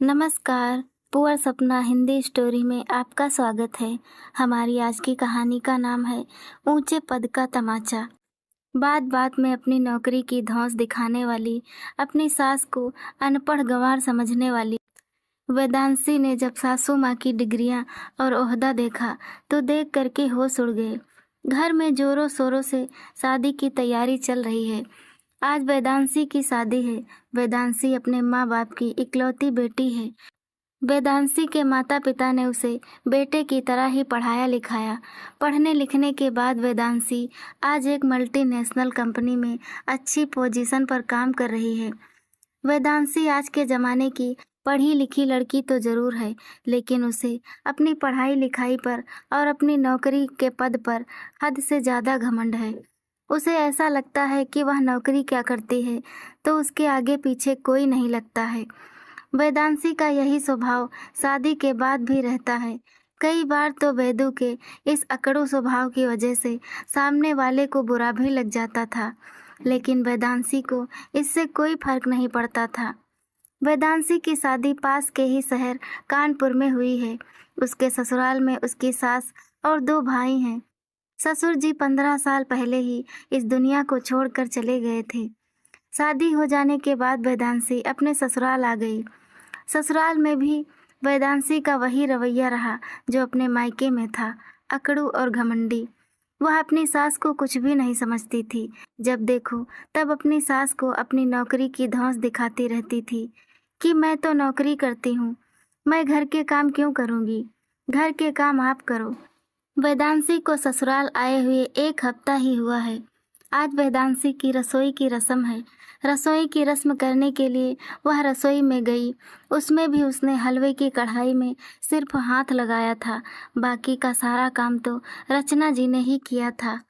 नमस्कार। पुअर सपना हिंदी स्टोरी में आपका स्वागत है। हमारी आज की कहानी का नाम है ऊंचे पद का तमाचा। बात बात में अपनी नौकरी की धौंस दिखाने वाली, अपनी सास को अनपढ़ गंवार समझने वाली वेदांशी ने जब सासू माँ की डिग्रियां और ओहदा देखा तो देख करके होश उड़ गए। घर में जोरों शोरों से शादी की तैयारी चल रही है। आज वेदांशी की शादी है। वेदांशी अपने माँ बाप की इकलौती बेटी है। वेदांशी के माता पिता ने उसे बेटे की तरह ही पढ़ाया लिखाया। पढ़ने लिखने के बाद वेदांशी आज एक मल्टीनेशनल कंपनी में अच्छी पोजीशन पर काम कर रही है। वेदांशी आज के ज़माने की पढ़ी लिखी लड़की तो ज़रूर है, लेकिन उसे अपनी पढ़ाई लिखाई पर और अपनी नौकरी के पद पर हद से ज़्यादा घमंड है। उसे ऐसा लगता है कि वह नौकरी क्या करती है तो उसके आगे पीछे कोई नहीं लगता है। वेदांशी का यही स्वभाव शादी के बाद भी रहता है। कई बार तो वेदू के इस अकड़ू स्वभाव की वजह से सामने वाले को बुरा भी लग जाता था, लेकिन वेदांशी को इससे कोई फर्क नहीं पड़ता था। वेदांशी की शादी पास के ही शहर कानपुर में हुई है। उसके ससुराल में उसकी सास और 2 भाई हैं। ससुर जी 15 साल पहले ही इस दुनिया को छोड़कर चले गए थे। शादी हो जाने के बाद वेदांशी अपने ससुराल आ गई। ससुराल में भी वेदांशी का वही रवैया रहा जो अपने मायके में था, अकड़ू और घमंडी। वह अपनी सास को कुछ भी नहीं समझती थी। जब देखो तब अपनी सास को अपनी नौकरी की धौंस दिखाती रहती थी कि मैं तो नौकरी करती हूँ, मैं घर के काम क्यों करूँगी, घर के काम आप करो। वेदांशी को ससुराल आए हुए 1 हफ्ता ही हुआ है। आज वेदांशी की रसोई की रस्म है। रसोई की रस्म करने के लिए वह रसोई में गई। उसमें भी उसने हलवे की कढ़ाई में सिर्फ हाथ लगाया था, बाकी का सारा काम तो रचना जी ने ही किया था।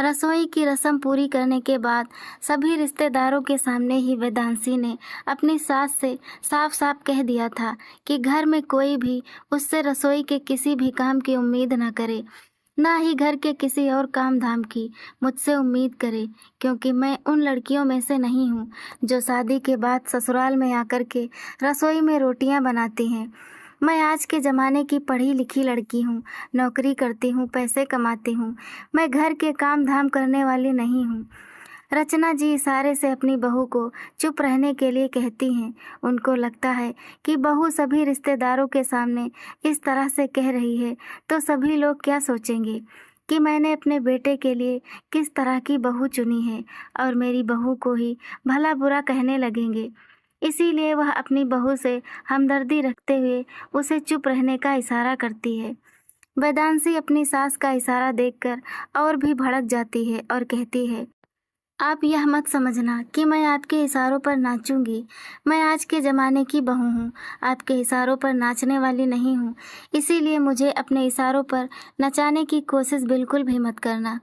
रसोई की रस्म पूरी करने के बाद सभी रिश्तेदारों के सामने ही वेदांशी ने अपनी सास से साफ साफ कह दिया था कि घर में कोई भी उससे रसोई के किसी भी काम की उम्मीद न करे, ना ही घर के किसी और काम धाम की मुझसे उम्मीद करे, क्योंकि मैं उन लड़कियों में से नहीं हूँ जो शादी के बाद ससुराल में आकर के रसोई में रोटियाँ बनाती हैं। मैं आज के ज़माने की पढ़ी लिखी लड़की हूँ, नौकरी करती हूँ, पैसे कमाती हूँ। मैं घर के काम धाम करने वाली नहीं हूँ। रचना जी इशारे से अपनी बहू को चुप रहने के लिए कहती हैं। उनको लगता है कि बहू सभी रिश्तेदारों के सामने इस तरह से कह रही है तो सभी लोग क्या सोचेंगे कि मैंने अपने बेटे के लिए किस तरह की बहू चुनी है और मेरी बहू को ही भला बुरा कहने लगेंगे। इसीलिए वह अपनी बहू से हमदर्दी रखते हुए उसे चुप रहने का इशारा करती है। वेदांशी अपनी सास का इशारा देखकर और भी भड़क जाती है और कहती है, आप यह मत समझना कि मैं आपके इशारों पर नाचूंगी। मैं आज के ज़माने की बहू हूँ, आपके इशारों पर नाचने वाली नहीं हूँ। इसीलिए मुझे अपने इशारों पर नचाने की कोशिश बिल्कुल भी मत करना।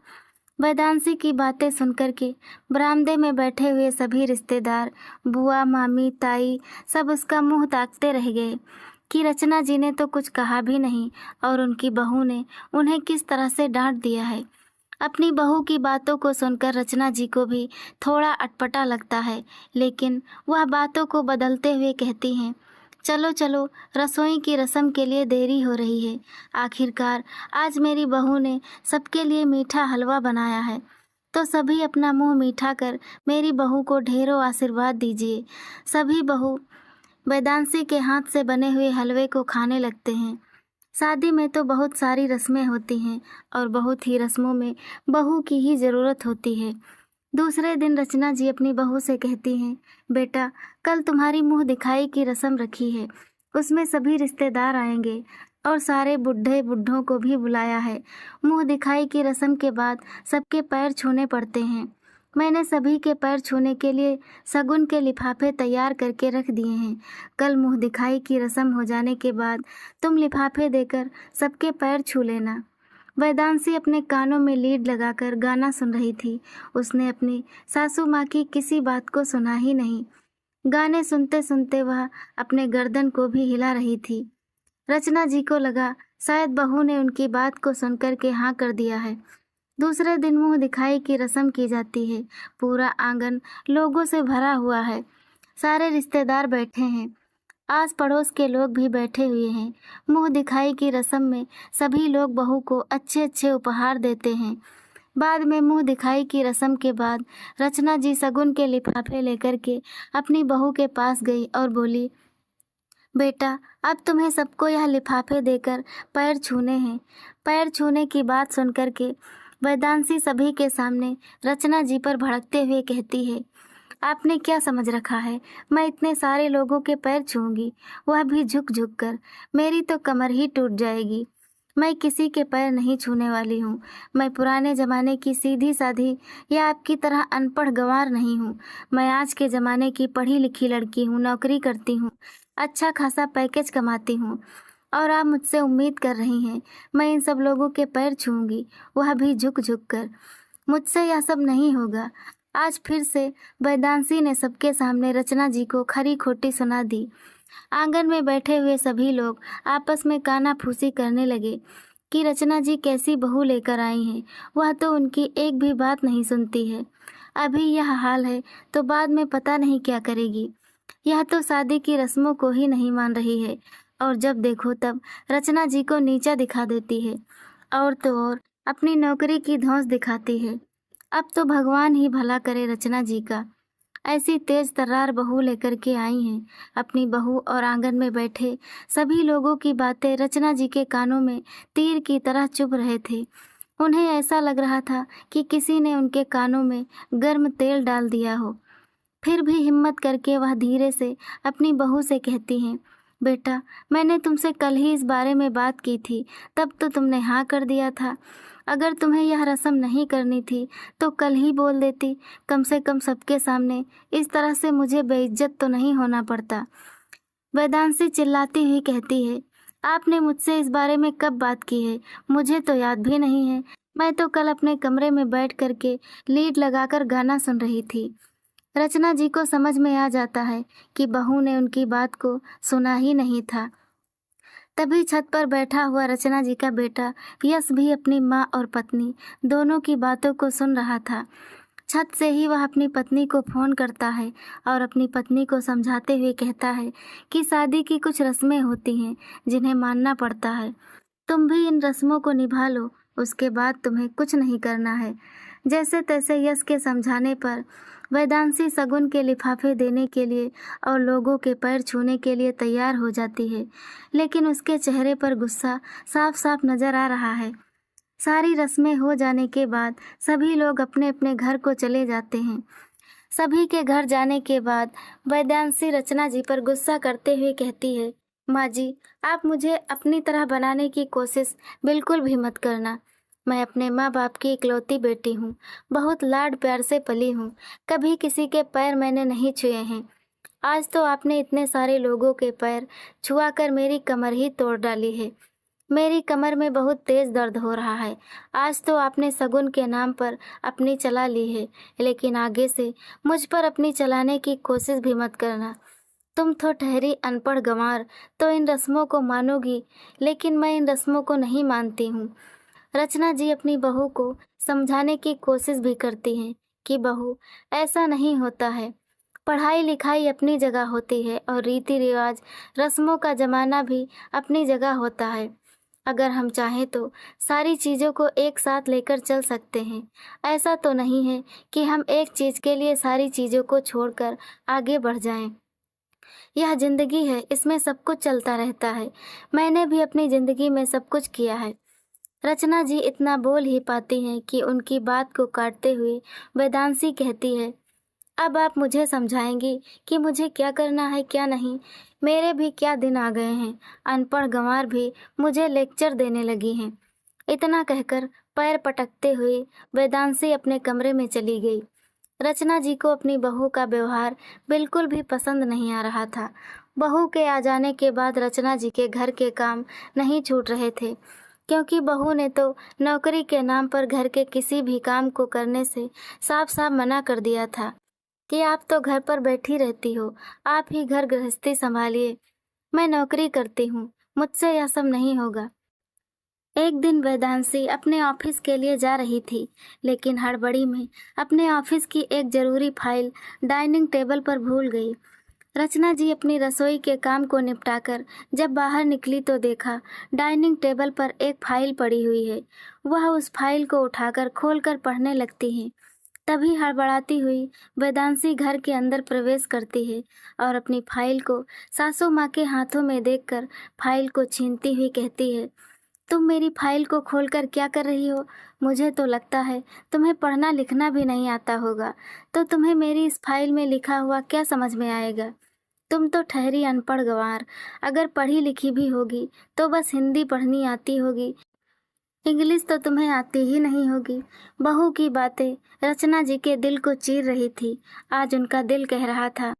वेदांशी की बातें सुनकर के बरामदे में बैठे हुए सभी रिश्तेदार, बुआ, मामी, ताई सब उसका मुंह ताकते रह गए कि रचना जी ने तो कुछ कहा भी नहीं और उनकी बहू ने उन्हें किस तरह से डांट दिया है। अपनी बहू की बातों को सुनकर रचना जी को भी थोड़ा अटपटा लगता है, लेकिन वह बातों को बदलते हुए कहती हैं, चलो चलो, रसोई की रस्म के लिए देरी हो रही है। आखिरकार आज मेरी बहू ने सबके लिए मीठा हलवा बनाया है, तो सभी अपना मुंह मीठा कर मेरी बहू को ढेरों आशीर्वाद दीजिए। सभी बहू वेदांशी के हाथ से बने हुए हलवे को खाने लगते हैं। शादी में तो बहुत सारी रस्में होती हैं और बहुत ही रस्मों में बहू की ही ज़रूरत होती है। दूसरे दिन रचना जी अपनी बहू से कहती हैं, बेटा, कल तुम्हारी मुंह दिखाई की रस्म रखी है, उसमें सभी रिश्तेदार आएंगे और सारे बूढ़े बूढ़ों को भी बुलाया है। मुंह दिखाई की रस्म के बाद सबके पैर छूने पड़ते हैं। मैंने सभी के पैर छूने के लिए शगुन के लिफाफे तैयार करके रख दिए हैं। कल मुंह दिखाई की रस्म हो जाने के बाद तुम लिफाफे देकर सबके पैर छू लेना। वेदांशी अपने कानों में लीड लगाकर गाना सुन रही थी। उसने अपनी सासू माँ की किसी बात को सुना ही नहीं। गाने सुनते सुनते वह अपने गर्दन को भी हिला रही थी। रचना जी को लगा शायद बहू ने उनकी बात को सुनकर के हाँ कर दिया है। दूसरे दिन मुंह दिखाई की रस्म की जाती है। पूरा आंगन लोगों से भरा हुआ है। सारे रिश्तेदार बैठे हैं। आस पड़ोस के लोग भी बैठे हुए हैं। मुंह दिखाई की रस्म में सभी लोग बहू को अच्छे अच्छे उपहार देते हैं। बाद में मुंह दिखाई की रस्म के बाद रचना जी शगुन के लिफाफे लेकर के अपनी बहू के पास गई और बोली, बेटा अब तुम्हें सबको यह लिफाफे देकर पैर छूने हैं। पैर छूने की बात सुनकर के वेदांशी सभी के सामने रचना जी पर भड़कते हुए कहती है, आपने क्या समझ रखा है, मैं इतने सारे लोगों के पैर छूऊंगी, वह भी झुक झुक कर? मेरी तो कमर ही टूट जाएगी। मैं किसी के पैर नहीं छूने वाली हूँ। मैं पुराने ज़माने की सीधी साधी या आपकी तरह अनपढ़ गंवार नहीं हूँ। मैं आज के ज़माने की पढ़ी लिखी लड़की हूँ, नौकरी करती हूँ, अच्छा खासा पैकेज कमाती हूँ, और आप मुझसे उम्मीद कर रही हैं मैं इन सब लोगों के पैर छूऊंगी, वह भी झुक झुक कर? मुझसे यह सब नहीं होगा। आज फिर से वेदांशी ने सबके सामने रचना जी को खरी खोटी सुना दी। आंगन में बैठे हुए सभी लोग आपस में कानाफूसी करने लगे कि रचना जी कैसी बहू लेकर आई हैं, वह तो उनकी एक भी बात नहीं सुनती है। अभी यह हाल है तो बाद में पता नहीं क्या करेगी। यह तो शादी की रस्मों को ही नहीं मान रही है, और जब देखो तब रचना जी को नीचा दिखा देती है, और तो और अपनी नौकरी की धौंस दिखाती है। अब तो भगवान ही भला करे रचना जी का। ऐसी तेज तर्रार बहू लेकर के आई हैं अपनी बहू, और आंगन में बैठे सभी लोगों की बातें रचना जी के कानों में तीर की तरह चुभ रहे थे। उन्हें ऐसा लग रहा था कि किसी ने उनके कानों में गर्म तेल डाल दिया हो। फिर भी हिम्मत करके वह धीरे से अपनी बहू से कहती हैं, बेटा मैंने तुमसे कल ही इस बारे में बात की थी, तब तो तुमने हाँ कर दिया था। अगर तुम्हें यह रस्म नहीं करनी थी तो कल ही बोल देती, कम से कम सबके सामने इस तरह से मुझे बेइज्जत तो नहीं होना पड़ता। वेदांशी चिल्लाती हुई कहती है, आपने मुझसे इस बारे में कब बात की है? मुझे तो याद भी नहीं है। मैं तो कल अपने कमरे में बैठ करके लीड लगाकर गाना सुन रही थी। रचना जी को समझ में आ जाता है कि बहू ने उनकी बात को सुना ही नहीं था। तभी छत पर बैठा हुआ रचना जी का बेटा यश भी अपनी माँ और पत्नी दोनों की बातों को सुन रहा था। छत से ही वह अपनी पत्नी को फ़ोन करता है और अपनी पत्नी को समझाते हुए कहता है कि शादी की कुछ रस्में होती हैं जिन्हें मानना पड़ता है। तुम भी इन रस्मों को निभा लो, उसके बाद तुम्हें कुछ नहीं करना है। जैसे तैसे यश के समझाने पर वेदांशी शगुन के लिफाफे देने के लिए और लोगों के पैर छूने के लिए तैयार हो जाती है, लेकिन उसके चेहरे पर गुस्सा साफ साफ नजर आ रहा है। सारी रस्में हो जाने के बाद सभी लोग अपने अपने घर को चले जाते हैं। सभी के घर जाने के बाद वेदांशी रचना जी पर गुस्सा करते हुए कहती है, माँ जी आप मुझे अपनी तरह बनाने की कोशिश बिल्कुल भी मत करना। मैं अपने माँ बाप की इकलौती बेटी हूँ, बहुत लाड प्यार से पली हूँ, कभी किसी के पैर मैंने नहीं छुए हैं। आज तो आपने इतने सारे लोगों के पैर छुआ कर मेरी कमर ही तोड़ डाली है। मेरी कमर में बहुत तेज दर्द हो रहा है। आज तो आपने शगुन के नाम पर अपनी चला ली है, लेकिन आगे से मुझ पर अपनी चलाने की कोशिश भी मत करना। तुम तो ठहरी अनपढ़ गंवार, तो इन रस्मों को मानोगी, लेकिन मैं इन रस्मों को नहीं मानती हूँ। रचना जी अपनी बहू को समझाने की कोशिश भी करती हैं कि बहू ऐसा नहीं होता है। पढ़ाई लिखाई अपनी जगह होती है और रीति रिवाज रस्मों का जमाना भी अपनी जगह होता है। अगर हम चाहें तो सारी चीज़ों को एक साथ लेकर चल सकते हैं। ऐसा तो नहीं है कि हम एक चीज़ के लिए सारी चीज़ों को छोड़कर आगे बढ़ जाएं। यह ज़िंदगी है, इसमें सब कुछ चलता रहता है। मैंने भी अपनी ज़िंदगी में सब कुछ किया है। रचना जी इतना बोल ही पाती हैं कि उनकी बात को काटते हुए वेदांशी कहती है, अब आप मुझे समझाएंगी कि मुझे क्या करना है क्या नहीं। मेरे भी क्या दिन आ गए हैं, अनपढ़ गंवार भी मुझे लेक्चर देने लगी हैं। इतना कहकर पैर पटकते हुए वेदांशी अपने कमरे में चली गई। रचना जी को अपनी बहू का व्यवहार बिल्कुल भी पसंद नहीं आ रहा था। बहू के आ जाने के बाद रचना जी के घर के काम नहीं छूट रहे थे, क्योंकि बहू ने तो नौकरी के नाम पर घर के किसी भी काम को करने से साफ साफ मना कर दिया था कि आप तो घर पर बैठी रहती हो, आप ही घर गृहस्थी संभालिए। मैं नौकरी करती हूँ, मुझसे यह सब नहीं होगा। एक दिन वेदांशी अपने ऑफिस के लिए जा रही थी, लेकिन हड़बड़ी में अपने ऑफिस की एक ज़रूरी फाइल डाइनिंग टेबल पर भूल गई। रचना जी अपनी रसोई के काम को निपटाकर जब बाहर निकली तो देखा डाइनिंग टेबल पर एक फाइल पड़ी हुई है। वह उस फाइल को उठाकर खोलकर पढ़ने लगती हैं। तभी हड़बड़ाती हुई वेदांशी घर के अंदर प्रवेश करती है और अपनी फाइल को सासू माँ के हाथों में देखकर फाइल को छीनती हुई कहती है, तुम मेरी फाइल को खोलकर क्या कर रही हो? मुझे तो लगता है तुम्हें पढ़ना लिखना भी नहीं आता होगा, तो तुम्हें मेरी इस फाइल में लिखा हुआ क्या समझ में आएगा? तुम तो ठहरी अनपढ़ गंवार। अगर पढ़ी लिखी भी होगी तो बस हिंदी पढ़नी आती होगी, इंग्लिश तो तुम्हें आती ही नहीं होगी। बहू की बातें रचना जी के दिल को चीर रही थी। आज उनका दिल कह रहा था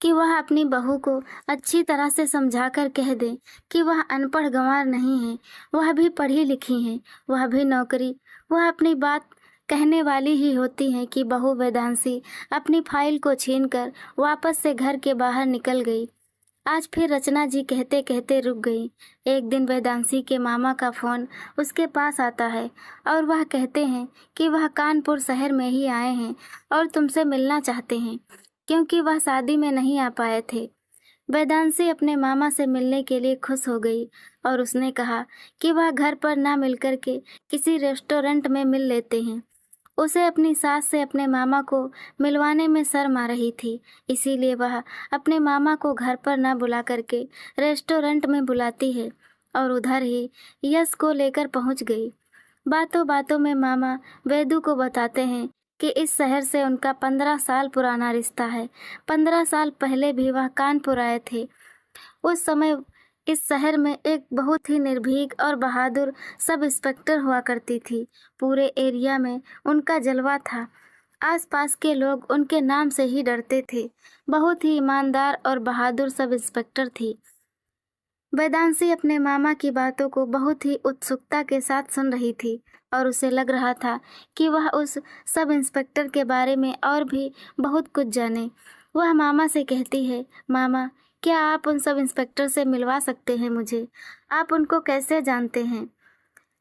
कि वह अपनी बहू को अच्छी तरह से समझाकर कह दे कि वह अनपढ़ गंवार नहीं है, वह भी पढ़ी लिखी है, वह भी नौकरी। वह अपनी बात कहने वाली ही होती है कि बहू वेदांशी अपनी फाइल को छीनकर वापस से घर के बाहर निकल गई। आज फिर रचना जी कहते कहते रुक गई। एक दिन वेदांशी के मामा का फ़ोन उसके पास आता है और वह कहते हैं कि वह कानपुर शहर में ही आए हैं और तुमसे मिलना चाहते हैं, क्योंकि वह शादी में नहीं आ पाए थे। वेदांशी अपने मामा से मिलने के लिए खुश हो गई और उसने कहा कि वह घर पर ना मिलकर के किसी रेस्टोरेंट में मिल लेते हैं। उसे अपनी सास से अपने मामा को मिलवाने में शर्म आ रही थी, इसीलिए वह अपने मामा को घर पर न बुला करके रेस्टोरेंट में बुलाती है और उधर ही यश को लेकर पहुंच गई। बातों बातों में मामा वेदू को बताते हैं कि इस शहर से उनका 15 साल पुराना रिश्ता है। 15 साल पहले भी वह कानपुर आए थे। उस समय इस शहर में एक बहुत ही निर्भीक और बहादुर सब इंस्पेक्टर हुआ करती थी। पूरे एरिया में उनका जलवा था। आसपास के लोग उनके नाम से ही डरते थे। बहुत ही ईमानदार और बहादुर सब इंस्पेक्टर थी। वेदांशी अपने मामा की बातों को बहुत ही उत्सुकता के साथ सुन रही थी और उसे लग रहा था कि वह उस सब इंस्पेक्टर के बारे में और भी बहुत कुछ जाने। वह मामा से कहती है, मामा, क्या आप उन सब इंस्पेक्टर से मिलवा सकते हैं मुझे? आप उनको कैसे जानते हैं?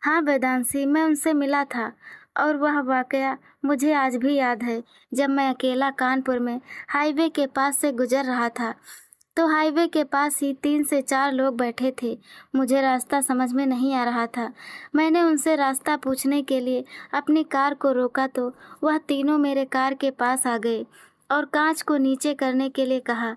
हाँ वेदांशी, मैं उनसे मिला था और वह वाकया मुझे आज भी याद है। जब मैं अकेला कानपुर में हाईवे के पास से गुजर रहा था तो हाईवे के पास ही 3 से 4 लोग बैठे थे। मुझे रास्ता समझ में नहीं आ रहा था। मैंने उनसे रास्ता पूछने के लिए अपनी कार को रोका तो वह तीनों मेरे कार के पास आ गए और कांच को नीचे करने के लिए कहा।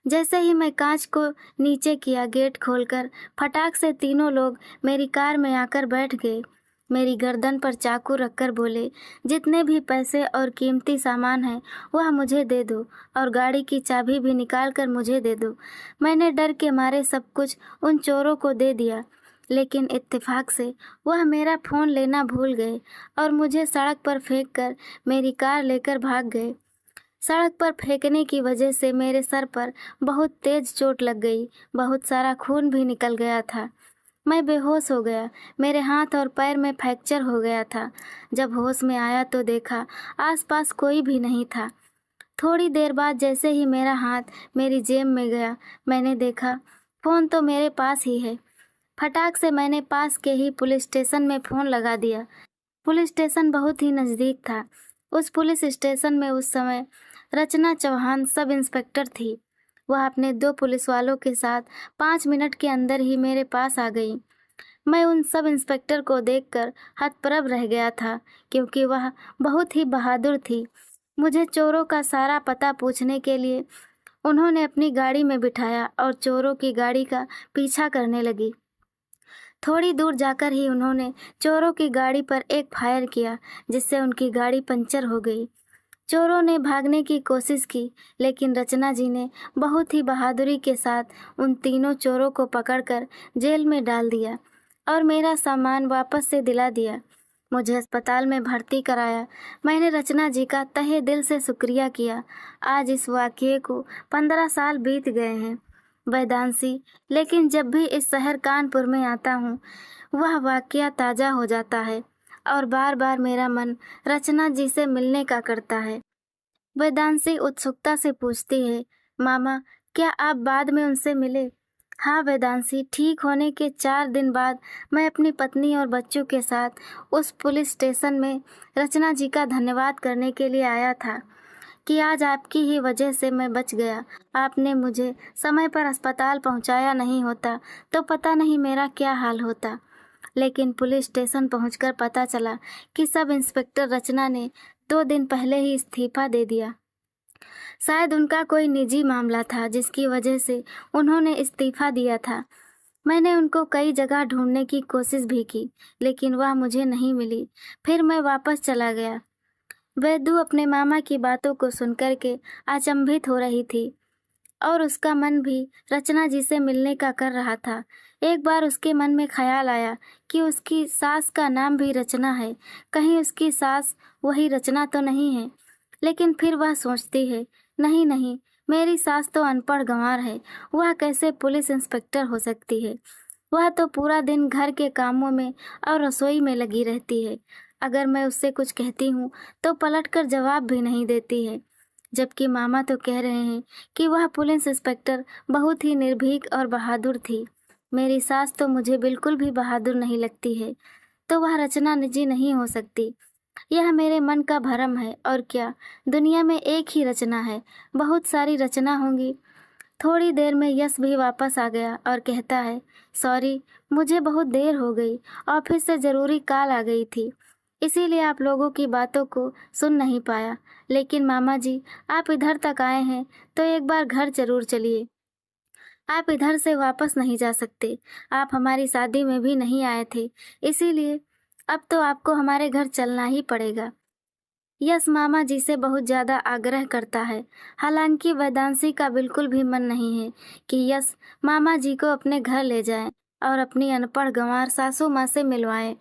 जैसे ही मैं कांच को नीचे किया, गेट खोलकर फटाक से तीनों लोग मेरी कार में आकर बैठ गए। मेरी गर्दन पर चाकू रखकर बोले, जितने भी पैसे और कीमती सामान हैं वह मुझे दे दो और गाड़ी की चाबी भी निकाल कर मुझे दे दो। मैंने डर के मारे सब कुछ उन चोरों को दे दिया, लेकिन इत्तेफाक से वह मेरा फ़ोन लेना भूल गए और मुझे सड़क पर फेंक कर मेरी कार लेकर भाग गए। सड़क पर फेंकने की वजह से मेरे सर पर बहुत तेज चोट लग गई। बहुत सारा खून भी निकल गया था। मैं बेहोश हो गया। मेरे हाथ और पैर में फ्रैक्चर हो गया था। जब होश में आया तो देखा आसपास कोई भी नहीं था। थोड़ी देर बाद जैसे ही मेरा हाथ मेरी जेब में गया, मैंने देखा फ़ोन तो मेरे पास ही है। फटाक से मैंने पास के ही पुलिस स्टेशन में फ़ोन लगा दिया। पुलिस स्टेशन बहुत ही नज़दीक था। उस पुलिस स्टेशन में उस समय रचना चौहान सब इंस्पेक्टर थी। वह अपने 2 पुलिस वालों के साथ 5 मिनट के अंदर ही मेरे पास आ गई। मैं उन सब इंस्पेक्टर को देखकर हतप्रभ रह गया था, क्योंकि वह बहुत ही बहादुर थी। मुझे चोरों का सारा पता पूछने के लिए उन्होंने अपनी गाड़ी में बिठाया और चोरों की गाड़ी का पीछा करने लगी। थोड़ी दूर जाकर ही उन्होंने चोरों की गाड़ी पर एक फायर किया, जिससे उनकी गाड़ी पंचर हो गई। चोरों ने भागने की कोशिश की, लेकिन रचना जी ने बहुत ही बहादुरी के साथ उन तीनों चोरों को पकड़कर जेल में डाल दिया और मेरा सामान वापस से दिला दिया। मुझे अस्पताल में भर्ती कराया। मैंने रचना जी का तहे दिल से शुक्रिया किया। आज इस वाक़ये को 15 साल बीत गए हैं वेदांशी, लेकिन जब भी इस शहर कानपुर में आता हूँ वह वाक़या ताज़ा हो जाता है और बार बार मेरा मन रचना जी से मिलने का करता है। वेदांशी उत्सुकता से पूछती है, मामा, क्या आप बाद में उनसे मिले? हाँ वेदांशी, ठीक होने के 4 दिन बाद मैं अपनी पत्नी और बच्चों के साथ उस पुलिस स्टेशन में रचना जी का धन्यवाद करने के लिए आया था। कि आज आपकी ही वजह से मैं बच गया। आपने मुझे समय पर अस्पताल पहुंचाया नहीं होता तो पता नहीं मेरा क्या हाल होता। लेकिन पुलिस स्टेशन पहुंचकर पता चला कि सब इंस्पेक्टर रचना ने 2 दिन पहले ही इस्तीफा दे दिया। शायद उनका कोई निजी मामला था जिसकी वजह से उन्होंने इस्तीफा दिया था। मैंने उनको कई जगह ढूंढने की कोशिश भी की, लेकिन वह मुझे नहीं मिली। फिर मैं वापस चला गया। वैदू अपने मामा की बातों को सुनकर के अचंभित हो रही थी और उसका मन भी रचना जी से मिलने का कर रहा था। एक बार उसके मन में ख्याल आया कि उसकी सास का नाम भी रचना है, कहीं उसकी सास वही रचना तो नहीं है। लेकिन फिर वह सोचती है, नहीं नहीं, मेरी सास तो अनपढ़ गंवार है, वह कैसे पुलिस इंस्पेक्टर हो सकती है। वह तो पूरा दिन घर के कामों में और रसोई में लगी रहती है। अगर मैं उससे कुछ कहती हूँ तो पलटकर जवाब भी नहीं देती है। जबकि मामा तो कह रहे हैं कि वह पुलिस इंस्पेक्टर बहुत ही निर्भीक और बहादुर थी। मेरी सास तो मुझे बिल्कुल भी बहादुर नहीं लगती है, तो वह रचना निजी नहीं हो सकती। यह मेरे मन का भ्रम है। और क्या, दुनिया में एक ही रचना है, बहुत सारी रचना होंगी। थोड़ी देर में यश भी वापस आ गया और कहता है, सॉरी, मुझे बहुत देर हो गई, ऑफिस से ज़रूरी कॉल आ गई थी, इसीलिए आप लोगों की बातों को सुन नहीं पाया। लेकिन मामा जी, आप इधर तक आए हैं तो एक बार घर जरूर चलिए। आप इधर से वापस नहीं जा सकते। आप हमारी शादी में भी नहीं आए थे, इसीलिए अब तो आपको हमारे घर चलना ही पड़ेगा। यश मामा जी से बहुत ज़्यादा आग्रह करता है। हालांकि वेदांशी का बिल्कुल भी मन नहीं है कि यश मामा जी को अपने घर ले जाए और अपनी अनपढ़ गंवार सासू माँ से मिलवाए।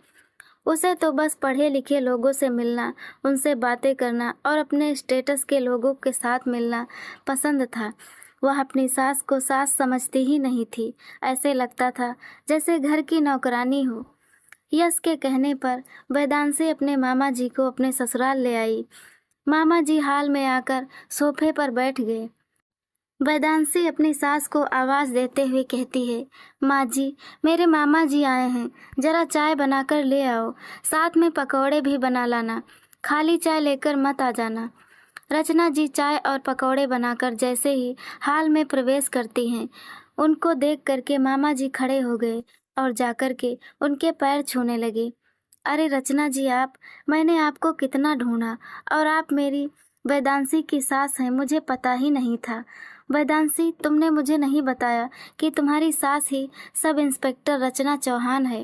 उसे तो बस पढ़े लिखे लोगों से मिलना, उनसे बातें करना और अपने स्टेटस के लोगों के साथ मिलना पसंद था। वह अपनी सास को सास समझती ही नहीं थी। ऐसे लगता था जैसे घर की नौकरानी हो। यश के कहने पर वेदांशी अपने मामा जी को अपने ससुराल ले आई। मामा जी हाल में आकर सोफे पर बैठ गए। वेदांशी अपनी सास को आवाज़ देते हुए कहती है, माँ जी, मेरे मामा जी आए हैं, जरा चाय बनाकर ले आओ, साथ में पकौड़े भी बना लाना, खाली चाय लेकर मत आ जाना। रचना जी चाय और पकौड़े बनाकर जैसे ही हाल में प्रवेश करती हैं, उनको देख करके मामा जी खड़े हो गए और जाकर के उनके पैर छूने लगे। अरे रचना जी, मैंने आपको कितना ढूंढा और आप मेरी वेदांशी की सास हैं, मुझे पता ही नहीं था। वेदांशी, तुमने मुझे नहीं बताया कि तुम्हारी सास ही सब इंस्पेक्टर रचना चौहान है।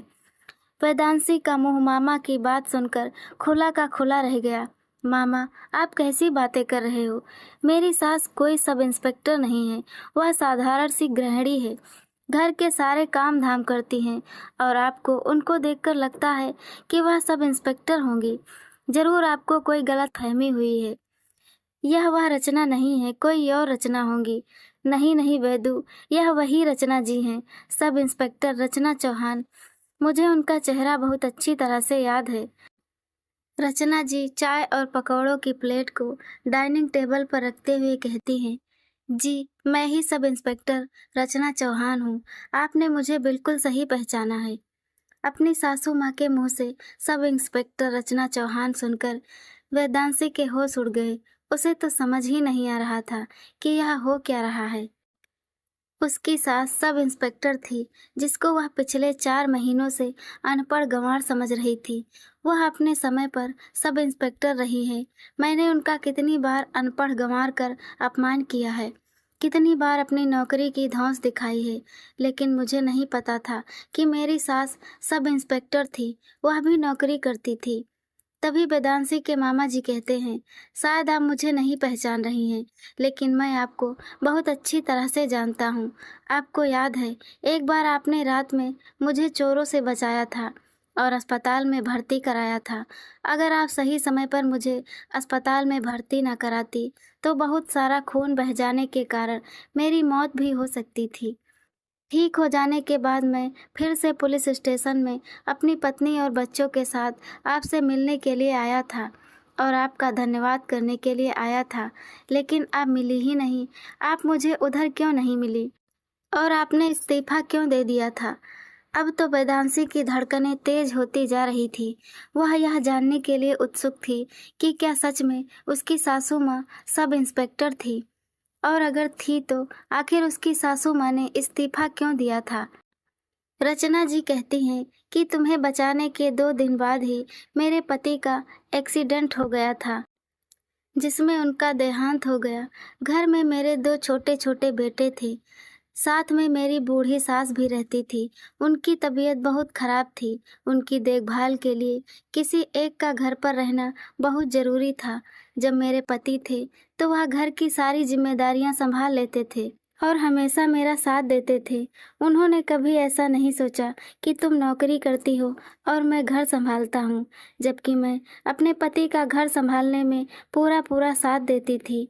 वेदांशी का मुंह मामा की बात सुनकर खुला का खुला रह गया। मामा, आप कैसी बातें कर रहे हो? मेरी सास कोई सब इंस्पेक्टर नहीं है, वह साधारण सी गृहिणी है, घर के सारे काम धाम करती हैं और आपको उनको देखकर लगता है कि वह सब इंस्पेक्टर होंगी। जरूर आपको कोई गलत फहमी हुई है। यह वह रचना नहीं है, कोई और रचना होंगी। नहीं नहीं वैदू, यह वही रचना जी हैं, सब इंस्पेक्टर रचना चौहान। मुझे उनका चेहरा बहुत अच्छी तरह से याद है। रचना जी चाय और पकौड़ों की प्लेट को डाइनिंग टेबल पर रखते हुए कहती हैं, जी, मैं ही सब इंस्पेक्टर रचना चौहान हूँ। आपने मुझे बिल्कुल सही पहचाना है। अपनी सासू माँ के मुंह से सब इंस्पेक्टर रचना चौहान सुनकर वेदांशी के होश उड़ गए। उसे तो समझ ही नहीं आ रहा था कि यह हो क्या रहा है। उसकी सास सब इंस्पेक्टर थी, जिसको वह पिछले 4 महीनों से अनपढ़ गंवार समझ रही थी। वह अपने समय पर सब इंस्पेक्टर रही है। मैंने उनका कितनी बार अनपढ़ गंवार कर अपमान किया है, कितनी बार अपनी नौकरी की धौंस दिखाई है, लेकिन मुझे नहीं पता था कि मेरी सास सब इंस्पेक्टर थी, वह भी नौकरी करती थी। तभी वेदांशी के मामा जी कहते हैं, शायद आप मुझे नहीं पहचान रही हैं, लेकिन मैं आपको बहुत अच्छी तरह से जानता हूँ। आपको याद है, एक बार आपने रात में मुझे चोरों से बचाया था और अस्पताल में भर्ती कराया था। अगर आप सही समय पर मुझे अस्पताल में भर्ती ना कराती तो बहुत सारा खून बह जाने के कारण मेरी मौत भी हो सकती थी। ठीक हो जाने के बाद मैं फिर से पुलिस स्टेशन में अपनी पत्नी और बच्चों के साथ आपसे मिलने के लिए आया था और आपका धन्यवाद करने के लिए आया था, लेकिन आप मिली ही नहीं। आप मुझे उधर क्यों नहीं मिली और आपने इस्तीफा क्यों दे दिया था? अब तो वेदांशी की धड़कनें तेज होती जा रही थी। वह यह जानने के लिए उत्सुक थी कि क्या सच में उसकी सासू माँ सब इंस्पेक्टर थी, और अगर थी तो आखिर उसकी सासू माँ ने इस्तीफा क्यों दिया था। रचना जी कहती हैं कि तुम्हें बचाने के 2 दिन बाद ही मेरे पति का एक्सीडेंट हो गया था, जिसमें उनका देहांत हो गया। घर में मेरे 2 छोटे छोटे बेटे थे, साथ में मेरी बूढ़ी सास भी रहती थी। उनकी तबीयत बहुत खराब थी। उनकी देखभाल के लिए किसी एक का घर पर रहना बहुत ज़रूरी था। जब मेरे पति थे तो वह घर की सारी जिम्मेदारियां संभाल लेते थे और हमेशा मेरा साथ देते थे। उन्होंने कभी ऐसा नहीं सोचा कि तुम नौकरी करती हो और मैं घर संभालता हूँ, जबकि मैं अपने पति का घर संभालने में पूरा पूरा साथ देती थी।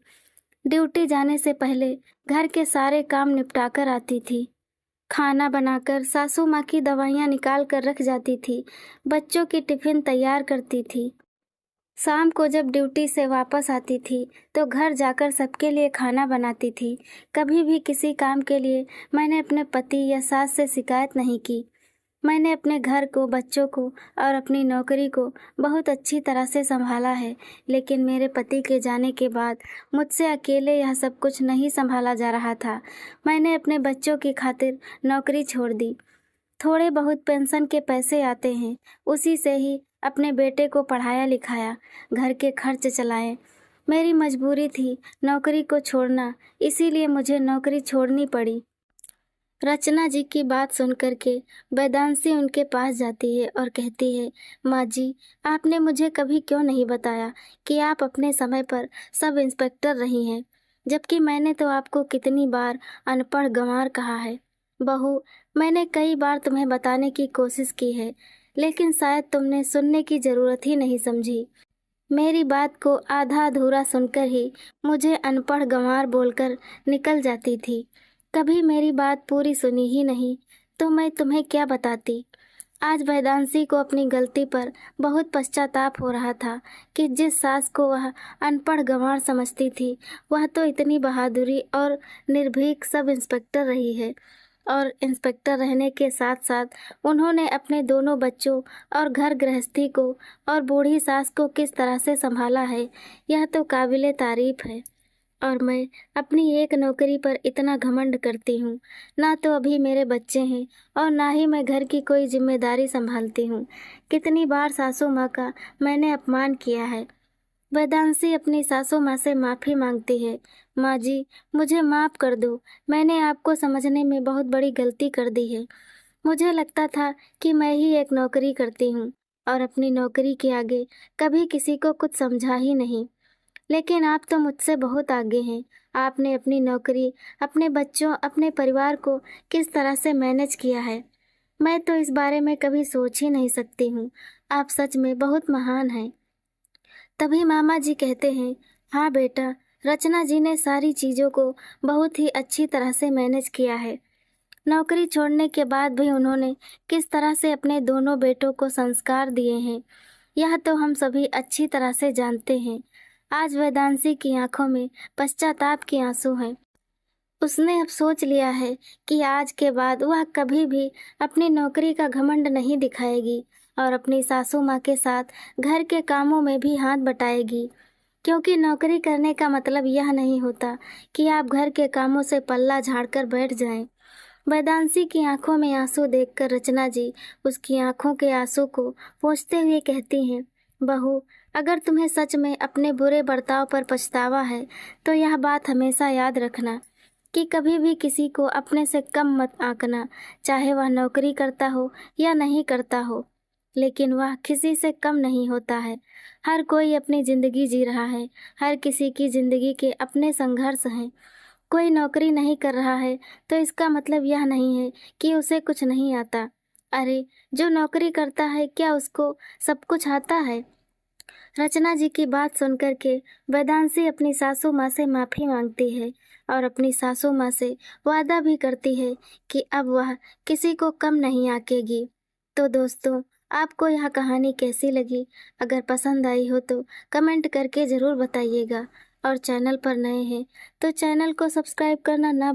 ड्यूटी जाने से पहले घर के सारे काम निपटा कर आती थी। खाना बनाकर सासू माँ की दवाइयाँ निकाल कर रख जाती थी। बच्चों की टिफिन तैयार करती थी। शाम को जब ड्यूटी से वापस आती थी तो घर जाकर सबके लिए खाना बनाती थी। कभी भी किसी काम के लिए मैंने अपने पति या सास से शिकायत नहीं की। मैंने अपने घर को, बच्चों को और अपनी नौकरी को बहुत अच्छी तरह से संभाला है, लेकिन मेरे पति के जाने के बाद मुझसे अकेले यह सब कुछ नहीं संभाला जा रहा था। मैंने अपने बच्चों की खातिर नौकरी छोड़ दी। थोड़े बहुत पेंशन के पैसे आते हैं, उसी से ही अपने बेटे को पढ़ाया लिखाया, घर के खर्च चलाए। मेरी मजबूरी थी नौकरी को छोड़ना, इसीलिए मुझे नौकरी छोड़नी पड़ी। रचना जी की बात सुनकर के वेदांशी उनके पास जाती है और कहती है, माँ जी, आपने मुझे कभी क्यों नहीं बताया कि आप अपने समय पर सब इंस्पेक्टर रही हैं, जबकि मैंने तो आपको कितनी बार अनपढ़ गंवार कहा है। बहू, मैंने कई बार तुम्हें बताने की कोशिश की है, लेकिन शायद तुमने सुनने की ज़रूरत ही नहीं समझी। मेरी बात को आधा अधूरा सुनकर ही मुझे अनपढ़ गंवार बोलकर निकल जाती थी। कभी मेरी बात पूरी सुनी ही नहीं तो मैं तुम्हें क्या बताती। आज वेदांशी को अपनी गलती पर बहुत पश्चाताप हो रहा था कि जिस सास को वह अनपढ़ गंवार समझती थी, वह तो इतनी बहादुरी और निर्भीक सब इंस्पेक्टर रही है, और इंस्पेक्टर रहने के साथ साथ उन्होंने अपने दोनों बच्चों और घर गृहस्थी को और बूढ़ी सास को किस तरह से संभाला है, यह तो काबिले तारीफ है। और मैं अपनी एक नौकरी पर इतना घमंड करती हूँ। ना तो अभी मेरे बच्चे हैं और ना ही मैं घर की कोई जिम्मेदारी संभालती हूँ। कितनी बार सासू माँ का मैंने अपमान किया है। वेदांशी अपनी सासू माँ से माफ़ी मांगती है। माँ जी, मुझे माफ़ कर दो, मैंने आपको समझने में बहुत बड़ी गलती कर दी है। मुझे लगता था कि मैं ही एक नौकरी करती हूँ और अपनी नौकरी के आगे कभी किसी को कुछ समझा ही नहीं। लेकिन आप तो मुझसे बहुत आगे हैं। आपने अपनी नौकरी, अपने बच्चों, अपने परिवार को किस तरह से मैनेज किया है, मैं तो इस बारे में कभी सोच ही नहीं सकती हूँ। आप सच में बहुत महान हैं। तभी मामा जी कहते हैं, हाँ बेटा, रचना जी ने सारी चीज़ों को बहुत ही अच्छी तरह से मैनेज किया है। नौकरी छोड़ने के बाद भी उन्होंने किस तरह से अपने दोनों बेटों को संस्कार दिए हैं, यह तो हम सभी अच्छी तरह से जानते हैं। आज वेदांशी की आंखों में पश्चाताप के आंसू हैं। उसने अब सोच लिया है कि आज के बाद वह कभी भी अपनी नौकरी का घमंड नहीं दिखाएगी और अपनी सासू माँ के साथ घर के कामों में भी हाथ बटाएगी, क्योंकि नौकरी करने का मतलब यह नहीं होता कि आप घर के कामों से पल्ला झाड़कर बैठ जाएं। वेदांशी की आंखों में आंसू देखकर रचना जी उसकी आंखों के आंसू को पोंछते हुए कहती हैं, बहू, अगर तुम्हें सच में अपने बुरे बर्ताव पर पछतावा है तो यह बात हमेशा याद रखना कि कभी भी किसी को अपने से कम मत आंकना, चाहे वह नौकरी करता हो या नहीं करता हो। लेकिन वह किसी से कम नहीं होता है। हर कोई अपनी ज़िंदगी जी रहा है, हर किसी की ज़िंदगी के अपने संघर्ष हैं। कोई नौकरी नहीं कर रहा है तो इसका मतलब यह नहीं है कि उसे कुछ नहीं आता। अरे, जो नौकरी करता है क्या उसको सब कुछ आता है? रचना जी की बात सुनकर के वेदांशी अपनी सासू माँ से माफ़ी मांगती है और अपनी सासू माँ से वादा भी करती है कि अब वह किसी को कम नहीं आंकेगी। तो दोस्तों, आपको यह कहानी कैसी लगी? अगर पसंद आई हो तो कमेंट करके ज़रूर बताइएगा, और चैनल पर नए हैं तो चैनल को सब्सक्राइब करना ना